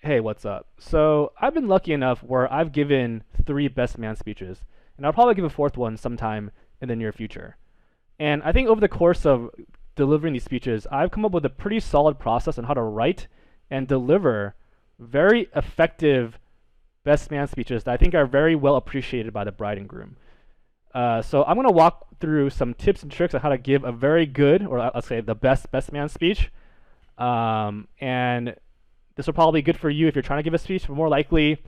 Hey, what's up? So, I've been lucky enough where I've given three best man speeches, and I'll probably give a fourth one sometime in the near future. And I think over the course of delivering these speeches, I've come up with a pretty solid process on how to write and deliver very effective best man speeches that I think are very well appreciated by the bride and groom. So, I'm going to walk through some tips and tricks on how to give a very good, or let's say the best man speech. And this will probably be good for you if you're trying to give a speech, but more likely,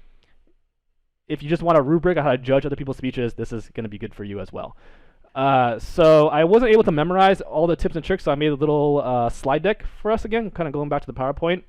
if you just want a rubric on how to judge other people's speeches, this is going to be good for you as well. So I wasn't able to memorize all the tips and tricks, so I made a little slide deck for us again, kind of going back to the PowerPoint.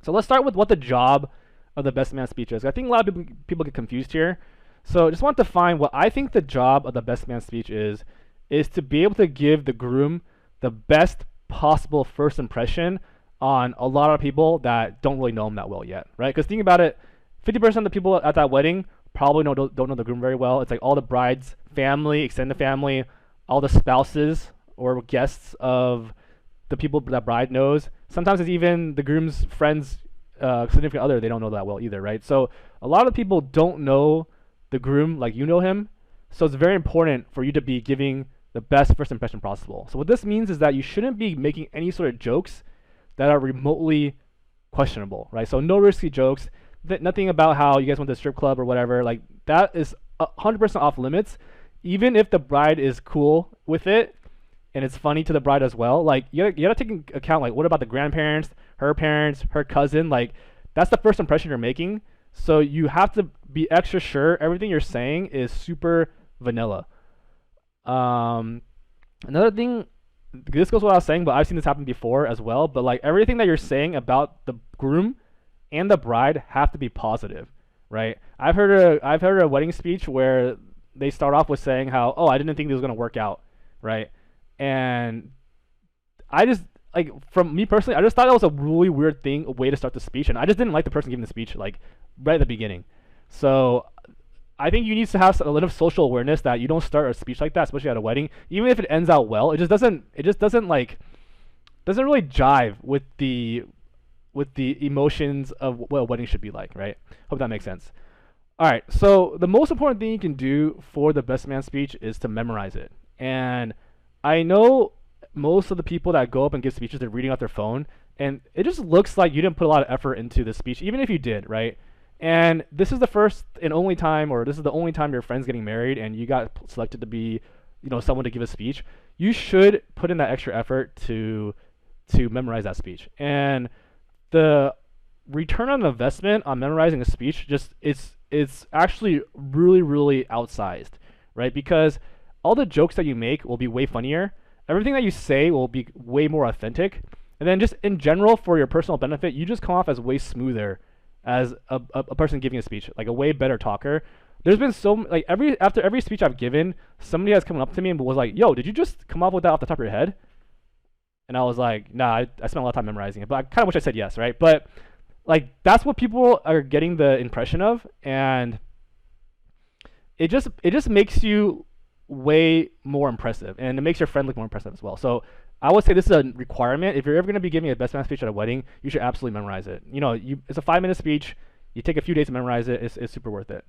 So let's start with what the job of the best man speech is. I think a lot of people get confused here. So I just want to define what I think the job of the best man speech is to be able to give the groom the best possible first impression on a lot of people that don't really know him that well yet, right? Because think about it, 50% of the people at that wedding probably don't know the groom very well. It's like all the bride's family, extended family, all the spouses or guests of the people that bride knows. Sometimes it's even the groom's friends, significant other, they don't know that well either, right? So a lot of people don't know the groom like you know him. So it's very important for you to be giving the best first impression possible. So what this means is that you shouldn't be making any sort of jokes that are remotely questionable, right? So no risky jokes, nothing about how you guys went to a strip club or whatever. Like that is 100% off limits. Even if the bride is cool with it and it's funny to the bride as well, like you gotta take into account like what about the grandparents, her parents, her cousin? Like that's the first impression you're making. So you have to be extra sure everything you're saying is super vanilla. Another thing, this goes what I was saying, but I've seen this happen before as well. But like everything that you're saying about the groom and the bride have to be positive, right? I've heard a wedding speech where they start off with saying how, oh, I didn't think this was gonna work out, right? And I just like from me personally, I just thought that was a really weird thing, a way to start the speech, and I just didn't like the person giving the speech like right at the beginning. So I think you need to have a little social awareness that you don't start a speech like that, especially at a wedding. Even if it ends out well, it just doesn't really jive with the emotions of what a wedding should be like, right? Hope that makes sense. All right, so the most important thing you can do for the best man speech is to memorize it. And I know most of the people that go up and give speeches, they're reading off their phone, and it just looks like you didn't put a lot of effort into the speech, even if you did, right? And this is the first and only time, or this is the only time your friend's getting married and you got selected to be, someone to give a speech. You should put in that extra effort to memorize that speech. And the return on investment on memorizing a speech just it's actually really, really outsized, right? Because all the jokes that you make will be way funnier. Everything that you say will be way more authentic. And then just in general, for your personal benefit, you just come off as way smoother as a person giving a speech, like a way better talker. There's been after every speech I've given, somebody has come up to me and was like, "Yo, did you just come up with that off the top of your head?" And I was like, "Nah, I spent a lot of time memorizing it." But I kind of wish I said yes, right? But like that's what people are getting the impression of, and it just makes you way more impressive, and it makes your friend look more impressive as well. So I would say this is a requirement. If you're ever going to be giving a best man speech at a wedding, you should absolutely memorize it. It's a 5-minute speech. You take a few days to memorize it. It's super worth it.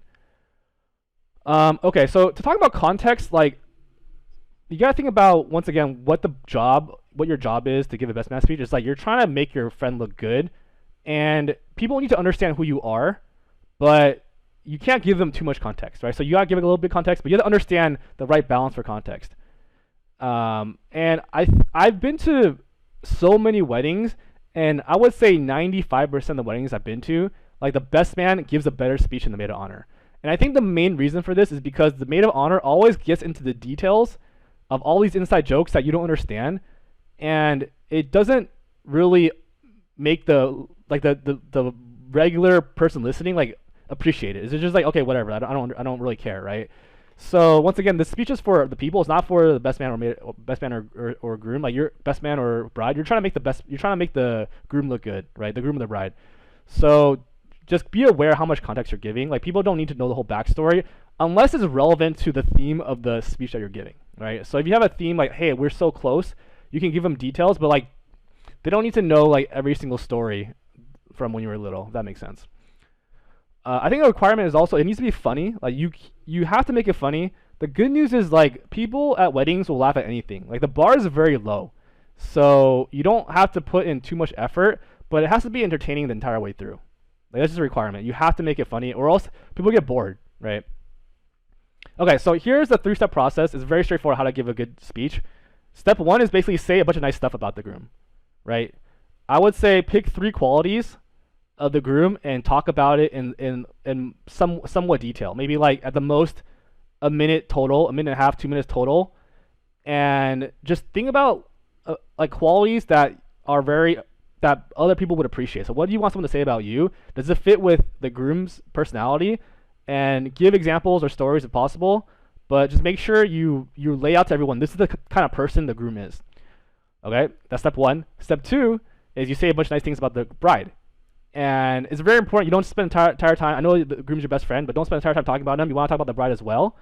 Okay, so to talk about context, like you gotta think about once again what your job is to give a best man speech. It's like you're trying to make your friend look good, and people need to understand who you are, but you can't give them too much context, right? So you gotta give it a little bit of context, but you have to understand the right balance for context. And I've been to so many weddings, and I would say 95% of the weddings I've been to, like the best man gives a better speech than the maid of honor. And I think the main reason for this is because the maid of honor always gets into the details of all these inside jokes that you don't understand, and it doesn't really make the regular person listening like appreciate it. It's just like, okay, whatever. I don't really care, right? So once again, the speech is for the people. It's not for the best man or groom. Like your best man or bride, you're trying to make the groom look good, right? The groom or the bride. So just be aware how much context you're giving. Like people don't need to know the whole backstory unless it's relevant to the theme of the speech that you're giving, right? So if you have a theme like, hey, we're so close, you can give them details, but like they don't need to know like every single story from when you were little, if that makes sense. I think a requirement is also it needs to be funny. Like you have to make it funny. The good news is like people at weddings will laugh at anything. Like the bar is very low, so you don't have to put in too much effort, but it has to be entertaining the entire way through. Like that's just a requirement. You have to make it funny, or else people get bored, right? Okay, so here's the 3-step process. It's very straightforward how to give a good speech. Step 1 is basically say a bunch of nice stuff about the groom, right? I would say pick 3 qualities of the groom and talk about it in somewhat detail. Maybe like at the most a minute total, a minute and a half, 2 minutes total, and just think about like qualities that are that other people would appreciate. So what do you want someone to say about you? Does it fit with the groom's personality? And give examples or stories if possible, but just make sure you lay out to everyone this is the kind of person the groom is. Okay, that's step 1. Step 2 is you say a bunch of nice things about the bride, and it's very important you don't spend entire time. I know the groom's your best friend, but don't spend entire time talking about them. You want to talk about the bride as well.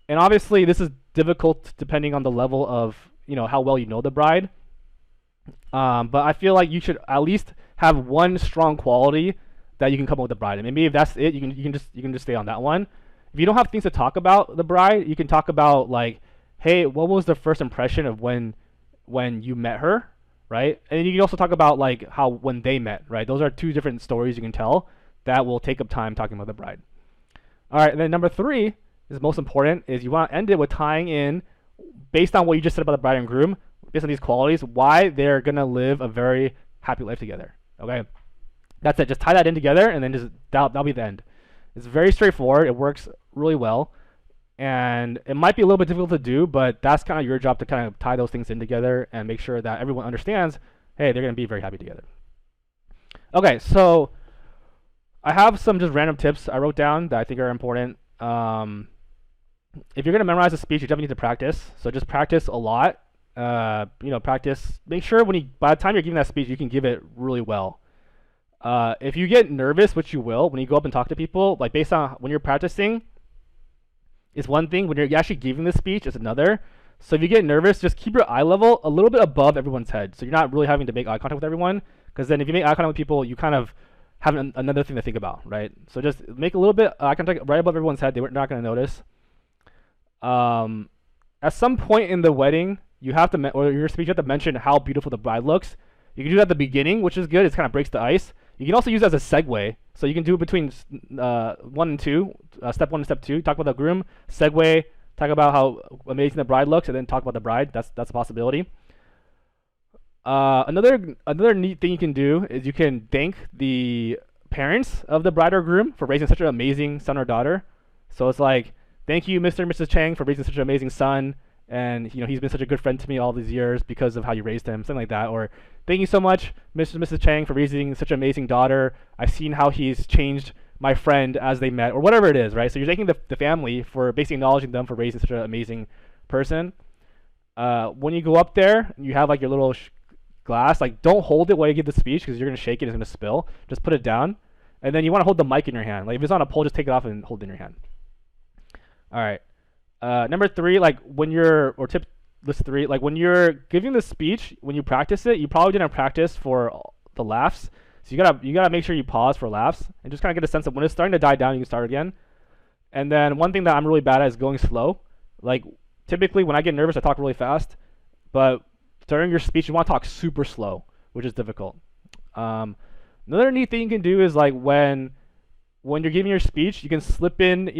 And obviously this is difficult depending on the level of how well you know the bride. But I feel like you should at least have one strong quality that you can come up with the bride, and maybe if that's it, you can just stay on that one. If you don't have things to talk about the bride, you can talk about like, hey, what was the first impression of when you met her, right? And you can also talk about like how when they met, right? Those are 2 different stories you can tell that will take up time talking about the bride. All right, and then number 3 is most important, is you want to end it with tying in, based on what you just said about the bride and groom, based on these qualities, why they're gonna live a very happy life together. Okay. That's it. Just tie that in together, and then just that'll be the end. It's very straightforward. It works really well, and it might be a little bit difficult to do, but that's kind of your job to kind of tie those things in together and make sure that everyone understands, hey, they're going to be very happy together. Okay, so I have some just random tips I wrote down that I think are important. If you're going to memorize a speech, you definitely need to practice. So just practice a lot. Practice. Make sure by the time you're giving that speech, you can give it really well. If you get nervous, which you will, when you go up and talk to people, like based on when you're practicing, is one thing. When you're actually giving the speech, is another. So if you get nervous, just keep your eye level a little bit above everyone's head. So you're not really having to make eye contact with everyone, because then if you make eye contact with people, you kind of have another thing to think about, right? So just make a little bit eye contact right above everyone's head. They're not going to notice. At some point in the wedding, you have to, or your speech, you have to mention how beautiful the bride looks. You can do that at the beginning, which is good. It kind of breaks the ice. You can also use it as a segue. So you can do it between 1 and 2, step 1 and step 2. Talk about the groom, segue, talk about how amazing the bride looks, and then talk about the bride. That's a possibility. Another neat thing you can do is you can thank the parents of the bride or groom for raising such an amazing son or daughter. So it's like, thank you, Mr. and Mrs. Chang, for raising such an amazing son. And he's been such a good friend to me all these years because of how you raised him, something like that. Or thank you so much, Mr. and Mrs. Chang, for raising such an amazing daughter. I've seen how he's changed my friend as they met, or whatever it is, right? So you're thanking the family for basically acknowledging them for raising such an amazing person. When you go up there, you have like your little glass. Like, don't hold it while you give the speech because you're gonna shake it, it's gonna spill. Just put it down, and then you want to hold the mic in your hand. Like if it's on a pole, just take it off and hold it in your hand. All right. Number 3, like tip list 3, like when you're giving the speech, when you practice it, you probably didn't practice for the laughs. So you gotta make sure you pause for laughs and just kind of get a sense of when it's starting to die down, you can start again. And then one thing that I'm really bad at is going slow. Like typically when I get nervous, I talk really fast, but during your speech, you want to talk super slow, which is difficult. Another neat thing you can do is like when you're giving your speech, you can slip in,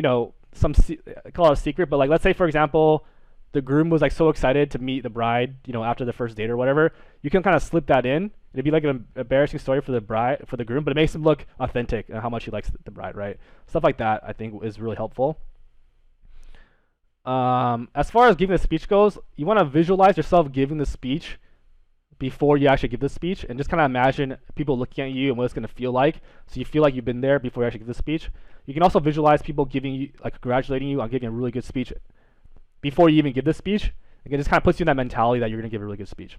I call it a secret, but like let's say for example, the groom was like so excited to meet the bride, after the first date or whatever. You can kind of slip that in. It'd be like an embarrassing story for the groom, but it makes him look authentic and how much he likes the bride, right? Stuff like that I think is really helpful. As far as giving the speech goes, you want to visualize yourself giving the speech before you actually give the speech, and just kind of imagine people looking at you and what it's going to feel like, so you feel like you've been there before you actually give the speech. You can also visualize people giving you, like, congratulating you on giving a really good speech before you even give the speech. It just kind of puts you in that mentality that you're going to give a really good speech.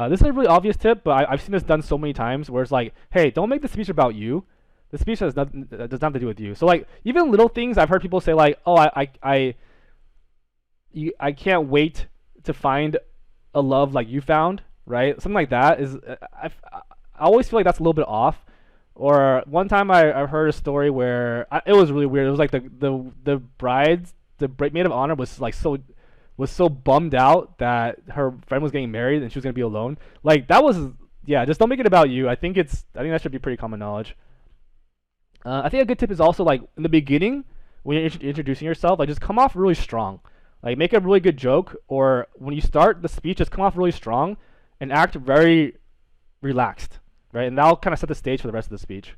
This is a really obvious tip, but I've seen this done so many times where it's like, hey, don't make the speech about you. The speech does not have to do with you. So like even little things, I've heard people say like, oh, I can't wait to find a love like you found, right? Something like that is I always feel like that's a little bit off. Or one time I heard a story where it was really weird. It was like the brides, maid of honor was like was so bummed out that her friend was getting married and she was gonna be alone. Like that was, yeah. Just don't make it about you. I think that should be pretty common knowledge. I think a good tip is also like in the beginning when you're introducing yourself, like just come off really strong. Like make a really good joke, or when you start the speech, just come off really strong and act very relaxed, right? And that'll kind of set the stage for the rest of the speech.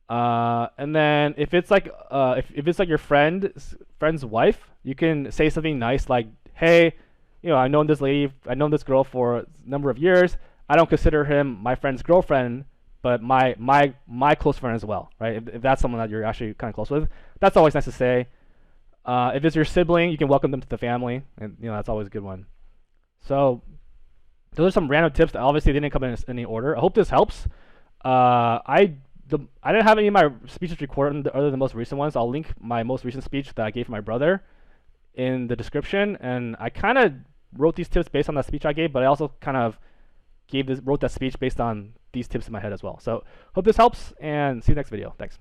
And then if it's like if it's like your friend's wife, you can say something nice like, "Hey, I've known this girl for a number of years. I don't consider him my friend's girlfriend, but my close friend as well, right? If that's someone that you're actually kind of close with, that's always nice to say. If it's your sibling, you can welcome them to the family, and that's always a good one. So those are some random tips that obviously didn't come in any order. I hope this helps. I didn't have any of my speeches recorded other than the most recent ones. I'll link my most recent speech that I gave my brother in the description, and I kind of wrote these tips based on that speech I gave, but I also kind of wrote that speech based on these tips in my head as well. So hope this helps, and see you next video. Thanks.